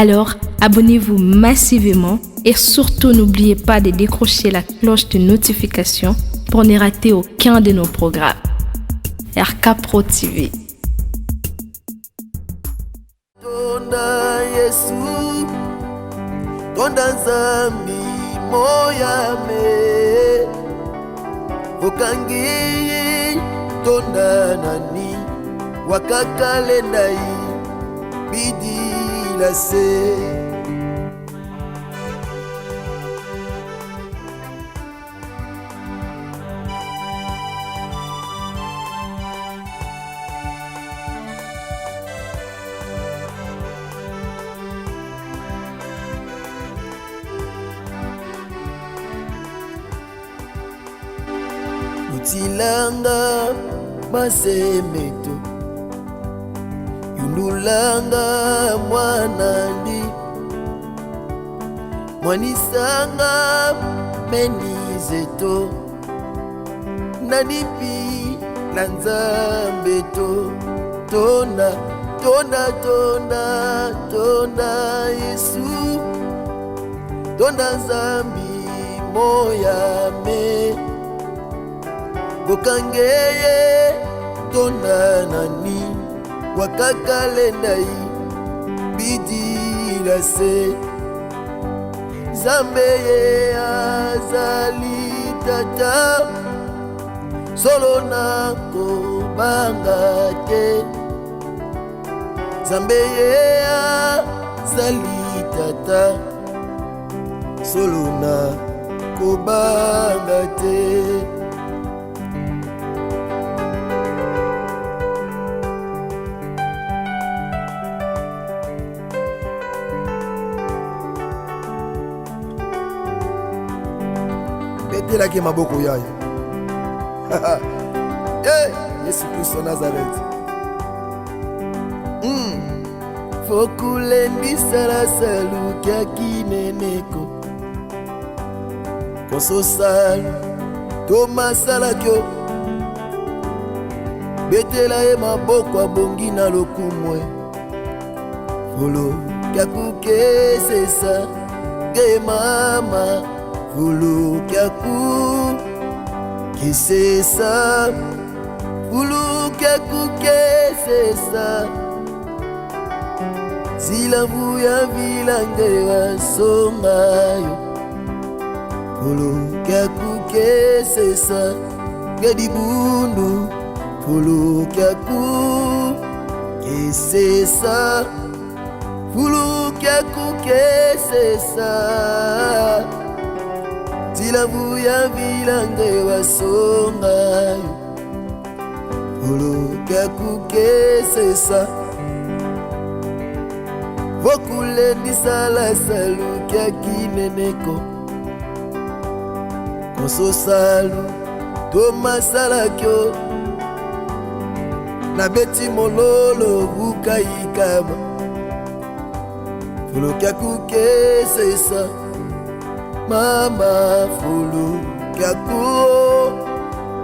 Alors, abonnez-vous massivement et surtout n'oubliez pas de décrocher la cloche de notification pour ne rater aucun de nos programmes. RK Pro TV. Tonda Yesu, tonda Nzambi moyame, okangi tonda nani, wakakalendai bidi la se. Utilanga masemeto, yundulanga mwanandi, mwanisanga menizeto, nanipi na Nzambeto. Tonda, tonda, tonda, tonda Yesu, tonda Nzambi moyame, bokangeye tonda nani, wakakalendai bidila se. Nzambe azali tata, solo nako banga te. Nzambe azali tata, solo nako banga te. Betelaki maboko yayo. Hey, Yesu Kristo Nazareth. Fokulendi la salu kia kineneko, koso salu toma salakyo, betela ye maboko abongi na lokumwe. Folo kia kukesesa ge mama, fulu kyaku kisesa, fulu kyaku kesesa. Silavu ya vilange wasongayo, fulu kyaku kesesa. Gedibundu, fulu kyaku kesesa, fulu kyaku kesesa. Silavu ya vilange wasongayo, uluka kukesesa. Vokulendi sala salu kia kineneko, koso salu toma salakyo, na beti mololo bukaikama, uluka kukesesa. Mama fulu kyaku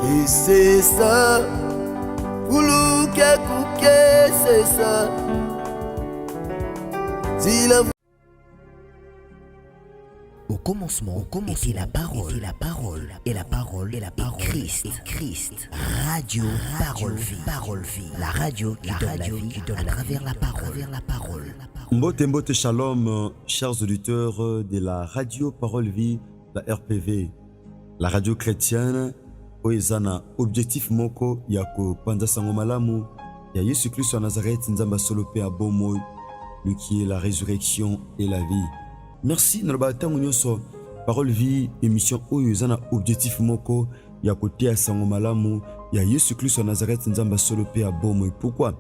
kisesa, fulu kyaku kesesa. Au commencement était la parole, et la parole est Christ. Radio Parole Vie, la radio qui donne la vie à travers la parole. Mbote shalom, chers auditeurs de la radio Parole Vie, la RPV, la radio chrétienne. Oezana objectif moko yako panza sango malamu ya Yesu Kristo wa Nazareth, Nzamba solope abomo, lui qui est la résurrection et la vie. Merci nalbatango nyoso Parole Vie, émission Oezana objectif moko yako tia sango malamu ya Yesu Kristo wa Nazareth, Nzamba solope abomo. Pourquoi?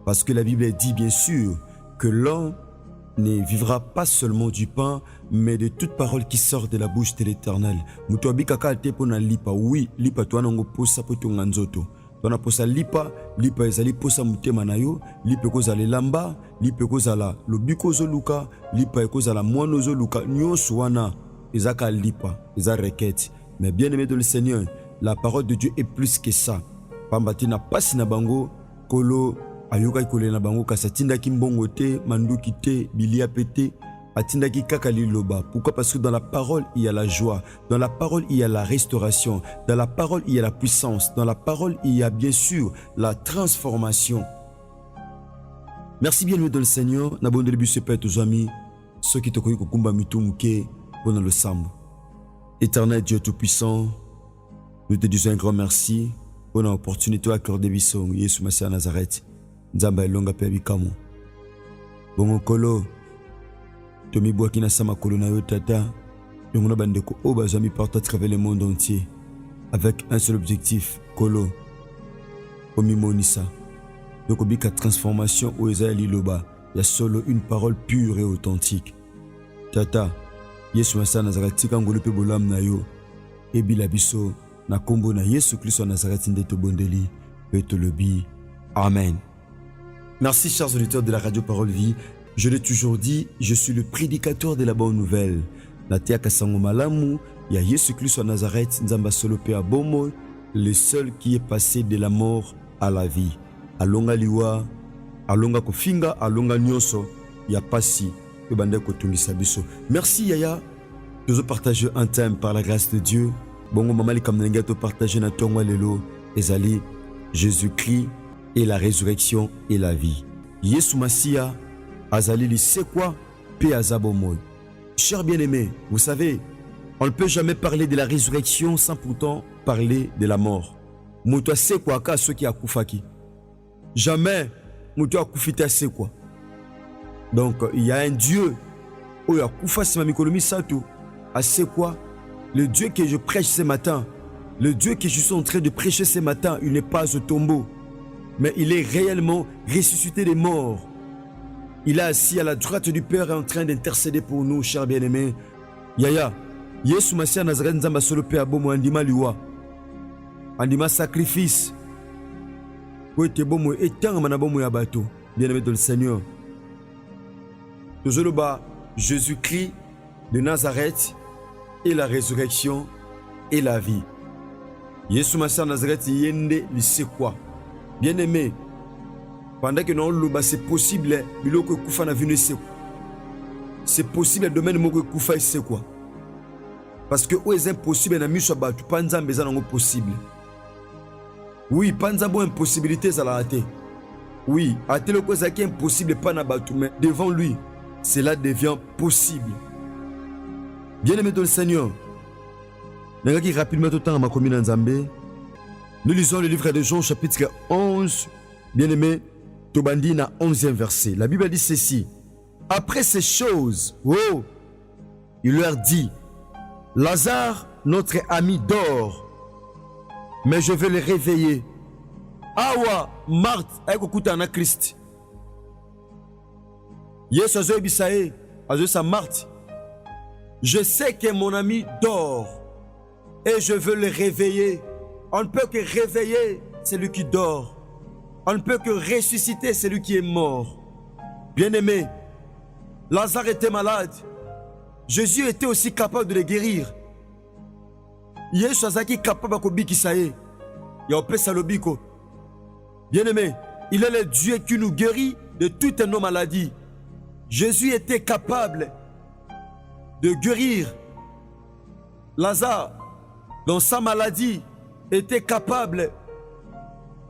Parce que la Bible dit bien sûr que l'homme ne vivra pas seulement du pain, mais de toute parole qui sort de la bouche de l'Éternel. Mutoabi kaka te pona lipa, oui, lipa tuana ngo posa poto nganzoto. Tuana posa lipa ezali posa mutema na yo, lipa koza lelamba, lipa koza la lobiko zo luka, lipa koza la mono zo luka, nyonso wana ezaka lipa, eza requête. Mais bien aimé de le Seigneur, la parole de Dieu est plus que ça. Pambati na pasi na bango, kolo ayokaki kolela bango kasi atindaki mbongo te, manduki te, bilia pe te, atindaki kaka liloba. Pourquoi? Parce que dans la parole il y a la joie, dans la parole il y a la restauration, dans la parole il y a la puissance, dans la parole il y a bien sûr la transformation. Merci bien de le Seigneur. Na bonne biso pe tous amis, ceux qui te koyi kokumba mitumuke pendant le sambo. Éternel Dieu tout-puissant, nous te disons un grand merci pour l'opportunité accordée biso Yesu Masiya à Nazareth. Nzamba elonga pe bikamo. Bongo kolo Tomi Bouakina Sama Kolona yo tata, yongona bandeko o bazami partout à travers le monde entier avec un seul objectif, kolo Omi Monisa. Yoko bika transformation o ezali loba, il y a solo une parole pure et authentique. Tata, Yesu Masiya Nazareth tika ngolo pe bolam na yo, ebila biso na kombo na Yesu Christ Nazareth ndeto bondeli, pe to lobi. Amen. Merci chers auditeurs de la radio Parole Vie. Je l'ai toujours dit, je suis le prédicateur de la bonne nouvelle. Natea Kasango Malamu, il y a Yesu Christ Nazareth, Nzamba Solope à Bomo, le seul qui est passé de la mort à la vie. Alonga liwa, alonga kofinga, alonga nyoso, il y a pasi, le bandé kotungisa biso. Merci Yaya, nous avons partagé un thème par la grâce de Dieu. Bongo mamali kamnenga to partager na tongwa lelo, ezali Jésus-Christ et la résurrection et la vie. Yesu Masiya Azali c'est quoi? Pe azabomoy. Chers bien-aimés, vous savez, on ne peut jamais parler de la résurrection sans pourtant parler de la mort. Moutoua c'est quoi ka ceux qui a koufaki. Jamais moutoua koufita c'est quoi. Donc il y a un Dieu où il y a koufa c'est ma mikolomi sato. À c'est quoi? Le Dieu que je prêche ce matin, le Dieu que je suis en train de prêcher ce matin, il n'est pas au tombeau, mais il est réellement ressuscité des morts. Il est assis à la droite du Père et en train d'intercéder pour nous, chers bien-aimés. Yaya, Yesu Masiya Nazareth Nzamba Solope abomo andima liwa. Andima sacrifice. Koete bomo etanga mana bomo ya bato. Bien-aimés de le Seigneur. Toujours bas, Jésus-Christ de Nazareth et la résurrection et la vie. Yesu Masiya Nazareth yende lise quoi? Bien-aimés, pendant que nous c'est possible, c'est possible le domaine où Koufa c'est quoi? Parce que c'est impossible na miso ba tu panza mbeza nango possible. Oui, panza bo impossibilité ça la raté. Oui, até le cause qui est impossible pas na batu mais devant lui, cela devient possible. Bien-aimé dans le Seigneur. Nagaki rapidement tout temps ma commune en Zambé. Nous lisons le livre de Jean chapitre 11. Bien-aimé, Tobandi na 11e verset. La Bible dit ceci. Après ces choses, il leur dit, Lazare, notre ami, dort, mais je vais le réveiller. Awa, Marthe, aïkokuta na Christ. Yes, azo bisae, azo sa Marthe. Je sais que mon ami dort et je veux le réveiller. On ne peut que réveiller celui qui dort. On ne peut que ressusciter celui qui est mort. Bien-aimé, Lazare était malade. Jésus était aussi capable de le guérir. Yesu azaki capable de bikisaye. Salobiko. Bien-aimé, il est le Dieu qui nous guérit de toutes nos maladies. Jésus était capable de guérir Lazare dans sa maladie, était capable.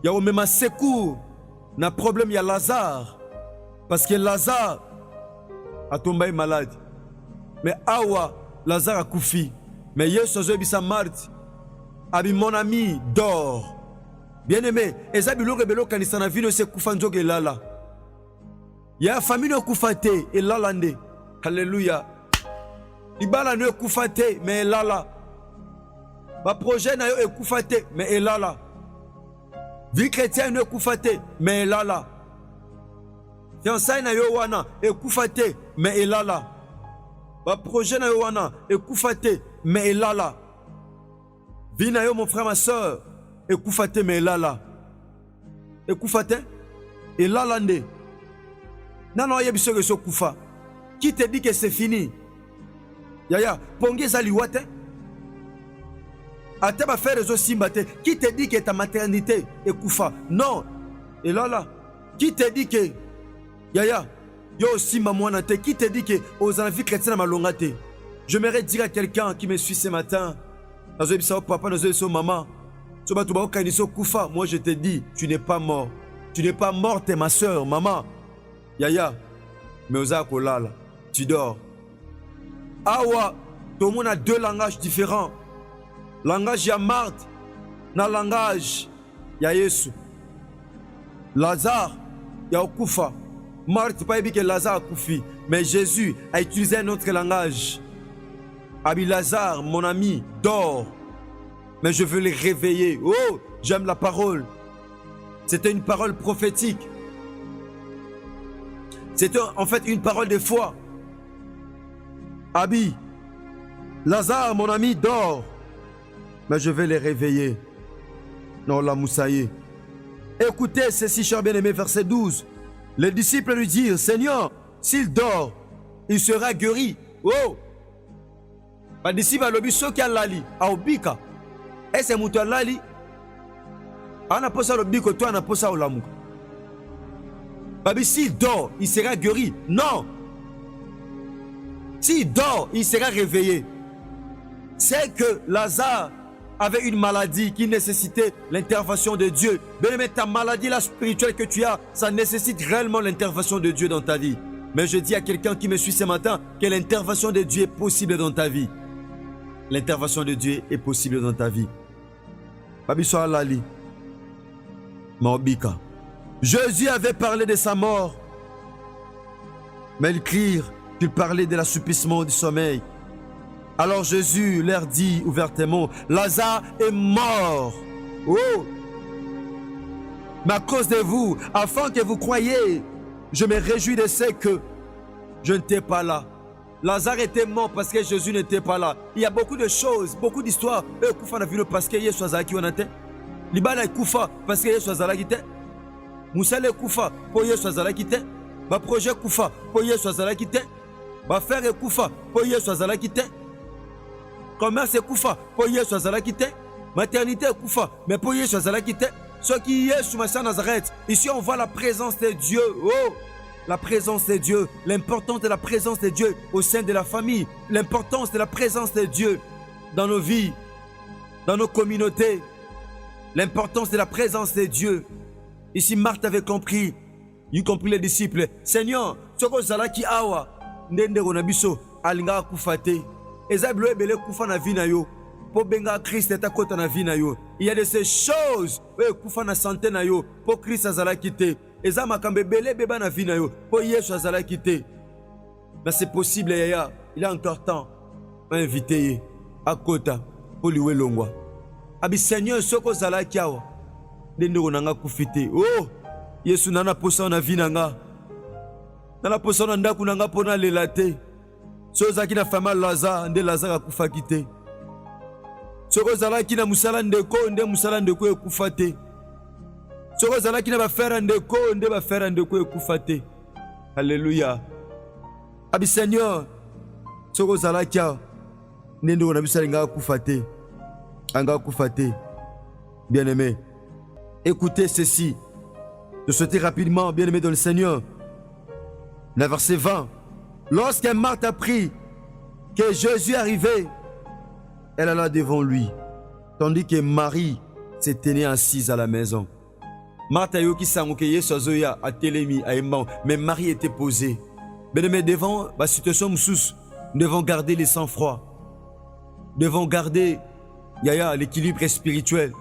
Il y a même un secours, un problème, il y a Lazare. Parce que Lazare a tombé malade. Mais Awa, Lazare a koufi. Mais Yesu a Marthe, abi mon ami dort. Bien aimé, Ezabi lo rebelo kanisa na vino se kufa njoge lala. Ya famille no kufate et lalande. Alléluia. Ibala no kufate mais lala. Ba projet na yo e kufate mais lala. Vie chrétienne no kufate mais lala. Fiançailles na yo wana e kufate mais lala. Ba projet na yo wana e kufate mais lala. Vie na yo mon frère ma soeur e kufate mais lala. E kufate et lalande. Non, yebiso ke so kufa. Qui te dit que c'est fini? Yaya, pongeza liwate. Ate ba faire zo simbate. Qui te dit que ta maternité est kufa? Non. Et là, Qui te dit que Yaya, yo aussi maman te, qui te dit que aux envies chrétiennes malongate? J'aimerais dire à quelqu'un qui me suit ce matin, papa, maman, moi je te dis, tu n'es pas mort. Tu n'es pas morte, ma soeur, maman. Yaya, mais osa kolala, tu dors. Awa, tout le monde a deux langages différents. Langage ya Marthe, na langage ya Yesu. Lazare, ya okufa. Marthe pas dit que Lazare a koufi, mais Jésus a utilisé un autre langage. Abi Lazare, mon ami, dort. Mais je veux les réveiller. Oh, j'aime la parole. C'était une parole prophétique. C'était en fait une parole de foi. Abi, Lazare, mon ami, dort. Mais je vais les réveiller. Non, la moussaïe. Écoutez ceci, cher bien-aimé, verset 12. Les disciples lui dirent, Seigneur, s'il dort, il sera guéri. Oh! Les disciples ont dit, ceux qui ont lali, à Obika. Et c'est mon lali. On a posé le biko, toi on a posé au lamou. Babi, s'il dort, il sera guéri. Non! S'il dort, il sera réveillé. C'est que Lazare avait une maladie qui nécessitait l'intervention de Dieu. Mais ta maladie là spirituelle que tu as, ça nécessite réellement l'intervention de Dieu dans ta vie. Mais je dis à quelqu'un qui me suit ce matin que l'intervention de Dieu est possible dans ta vie. L'intervention de Dieu est possible dans ta vie. Babi soa lali. Mobika. Jésus avait parlé de sa mort. Mais ils crient qu'il parlait de l'assouplissement du sommeil. Alors Jésus leur dit ouvertement, Lazare est mort. Oh! Mais à cause de vous, afin que vous croyiez, je me réjouis de ce que je n'étais pas là. Lazare était mort parce que Jésus n'était pas là. Il y a beaucoup de choses, beaucoup d'histoires. Koufa na vino parce que Yesu azalaki wana te. Libala Koufa parce que Yesu azalaki te. Musale Koufa pour Yesu azalaki te. Ba projet Koufa pour Yesu azalaki te. Ba frère Koufa pour Yesu azalaki te. Commerce Koufa pour Yesu azalaki te. Maternité Koufa mais pour Yesu azalaki te. Ce qui est sous Nazareth. Ici on voit la présence de Dieu. Oh! La présence de Dieu, l'importance de la présence de Dieu au sein de la famille, l'importance de la présence de Dieu dans nos vies, dans nos communautés, l'importance de la présence de Dieu. Ici, Marthe avait compris, y compris les disciples. Seigneur, soko zalaki awa, ndende ronabiso, alinga kufate. Ezablo ebele kufa na vie na yo. Po benga Christ eta kota na vie na yo. Il y a de ces choses, kufa na santé na yo, po Christ azalaki te. Eza makambe bele beba na vie na yo po Yesu azalaki te. Mais c'est possible yaya, il a encore temps. Invité à kota po liwe longwa. Abi Seigneur soko zalaki awa. Ndende nanga kufite. Oh, Yesu nana posa na vie nanga. Nana posa na ndaku nanga pona lelate. So zaki na fama Lazare, nde Lazare akufaki te. Soko zalaki na musala ndeko, nde musala ndeko ekufa te. Soko zalaki na bafera ndeko, nde bafera ndeko ekufa te. Alléluia. Abi Seigneur, soko zalaki nde on a vu ça nga kufa te. Anga kufa te. Bien-aimé, écoutez ceci. Je souhaitais rapidement, bien-aimé dans le Seigneur. Le verset 20. Lorsque Marthe apprit que Jésus arrivait, elle alla devant lui, tandis que Marie se tenait assise à la maison. Marthe a eu qui s'est Yesu azoya a telemi a emban, mais Marie était posée. Bien-aimé, devant la situation moussous, nous devons garder le sang-froid. Nous devons garder l'équilibre spirituel.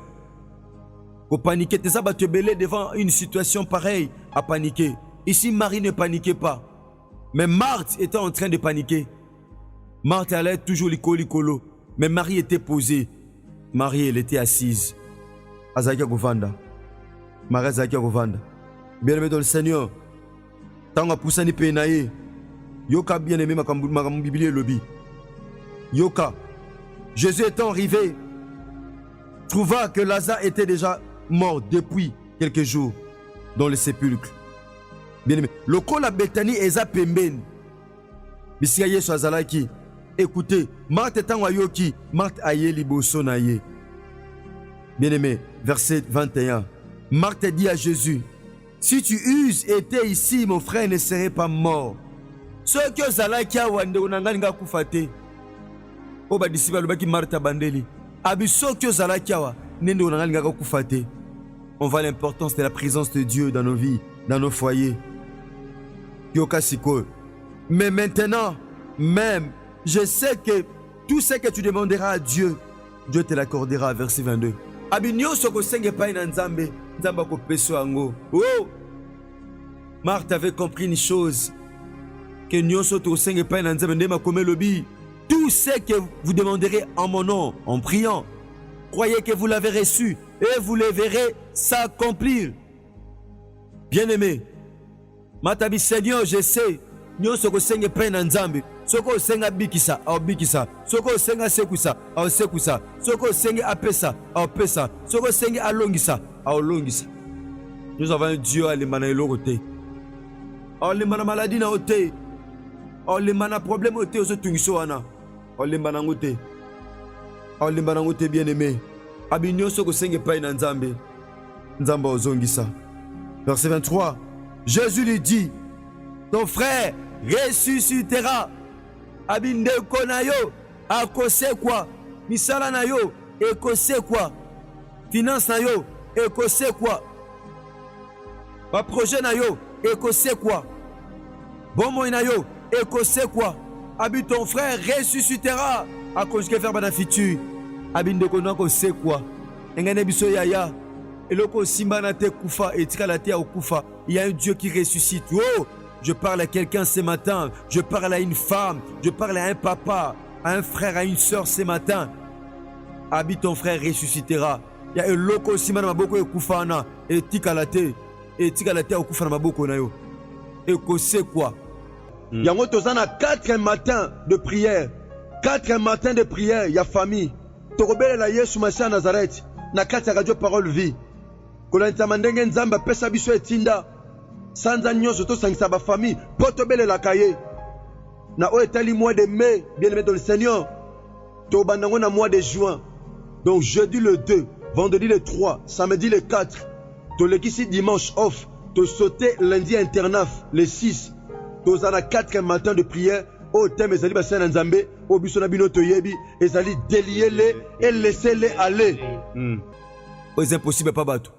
Pour paniquer, t'es ça te belé devant une situation pareille à paniquer. Ici, Marie ne paniquait pas. Mais Marthe était en train de paniquer. Marthe allait toujours licolo. Mais Marie était posée. Marie, elle était assise. Azakia Govanda. Marie Azakia Govanda. Bien-aimé dans le Seigneur. Tant à pousser ni penaye. Yoka bien-aimé ma Bible lobby. Yoka. Jésus étant arrivé, trouva que Lazare était déjà mort depuis quelques jours dans le sépulcre. Bien-aimé. Le col à Bethanie est à Pemben. Bissia Yesu azalaki. Écoutez, Marthe est en Wayoki, Marthe aye liboso Bien-aimé, verset 21. Marthe dit à Jésus, Si tu uses été ici, mon frère ne serait pas mort. Ce que ozalaki awa ndeko na ngai alingi akufa te. Oyo badisi balobaki Martha Bandeli. Abi soki ozalaki awa nde ndeko na ngai alingi akufa te. On voit l'importance de la présence de Dieu dans nos vies, dans nos foyers. Yoka sikoyo. Mais maintenant, même, je sais que tout ce que tu demanderas à Dieu, Dieu te l'accordera. Verset 22. Abi nyonso kosenga epai na Nzambe, Nzambe akopesa yango. Oh! Marthe avait compris une chose, que nyonso tokosenga epai na Nzambe nde makomi elobi. Tout ce que vous demanderez en mon nom, en priant, croyez que vous l'avez reçu et vous le verrez s'accomplir. Bien-aimé, Matabi Seigneur, je sais, nyonso kosenga epai na Nzambe. Soko osenga bikisa, aobikisa. Soko osenga sekusa, aosekusa. Soko osenga apesa, aopesa. Soko osenga alongisa, aolongisa. Nous avons un Dieu alemana eloko te. Alemana maladie na ote. Alemana problème ote ozotungiso wana. Alemana ngote. Alemana ngote bien-aimé. Abi nyonso kosenga epai na Nzambe. Nzambe ozongisa. Verset 23. Jésus lui dit, ton frère ressuscitera. Abi ndeko na yo akosekwa, misala na yo ekosekwa, finance na yo ekosekwa, ba projet na yo ekosekwa, bomoi na yo ekosekwa. Abi ton frère ressuscitera. Akonjuke verbe na futur. Abi ndeko na kosekwa. Engane biso yaya. Eloko simba na te kufa etikala te okufa. Il y a un Dieu qui ressuscite. Oh! Je parle à quelqu'un ce matin, je parle à une femme, je parle à un papa, à un frère, à une soeur ce matin. Abi ton frère ressuscitera. Il y a un loco si mana maboko ekufana et tikalate okufa na maboko na yo. Et que c'est quoi? Yango tozana 4 matins de prière. 4 matins de prière, ya famille. Tokobelela Yesu Masia Nazareth na kati ya radio Parole Vie. Kolanta mandenge Nzamba pesa biso etinda. Sanza nyonso tosangisa ba famille po tobelelaka ye. Na oyo etali mois de mai, bien-aimé dans le Seigneur. Tobandango na mois de juin. Donc jeudi le 2, vendredi le 3, samedi le 4. Tolekisi dimanche off. To sauter lundi internaf le 6. Tozana 4 matins de prière. Au thème ezali basana na Nzambe, au biso na bino toyebi, ezali déliez-les et laissez-les aller. C'est impossible pas bateau.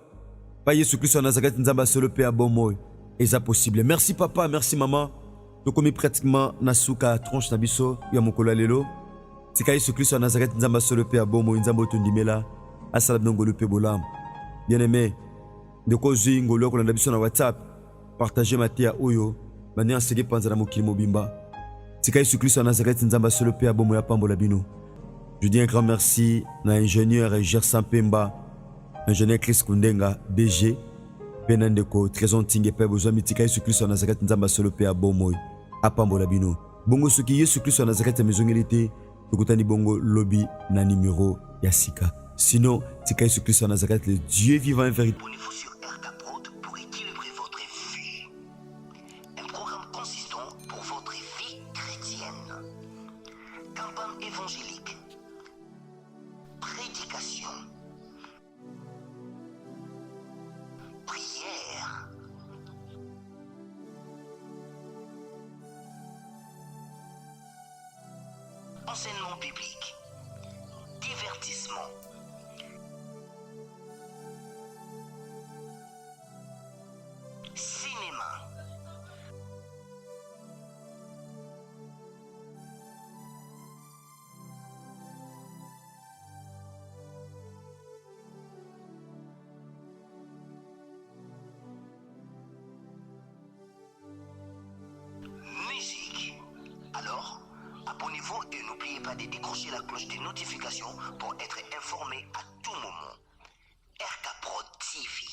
Pas Yesu Christ en Nazareth Nzamba solo pe abomoy. C'est possible. Merci papa, merci maman. Nous commis pratiquement nasuka tronche na biso ya mokolo lelo. Tika Yesu Christ en Nazareth Nzamba solo pe abomoy Nzamba otundimela. Asala ngolo pe bolam. Bien-aimé, de kozi ngolo ko na biso na WhatsApp. Partagez matia oyo. Bani ansege panza na mokili mobimba. Tika Yesu Christ en Nazareth Nzamba solo pe abomoy ya pambola bino. Je dis un grand merci à l'ingénieur Gersan Pemba, ingénieur Chris Kundenga, DG, Penandeko, Trésor Tingue, Père Bozo, Mitika, Yesu Christ en Nazareth, Nzamba Solo, Père Bomoy, Apambo Labino. Bongo Suki, Yesu Christ en Nazareth, Maison Milité, Tukutani Bongo, Lobby, na numéro Yassika. Sinon, Tika Yesu Christ en Nazareth, le Dieu vivant et véritable. Abonnez-vous sur RK pour équilibrer votre vie. Un programme consistant pour votre vie chrétienne. Campagne évangélique. Prédication, prière, enseignement biblique, divertissement, cinéma, musique. Alors, abonnez-vous et n'oubliez pas de décrocher la cloche des notifications pour être informé à tout moment. RK Pro TV.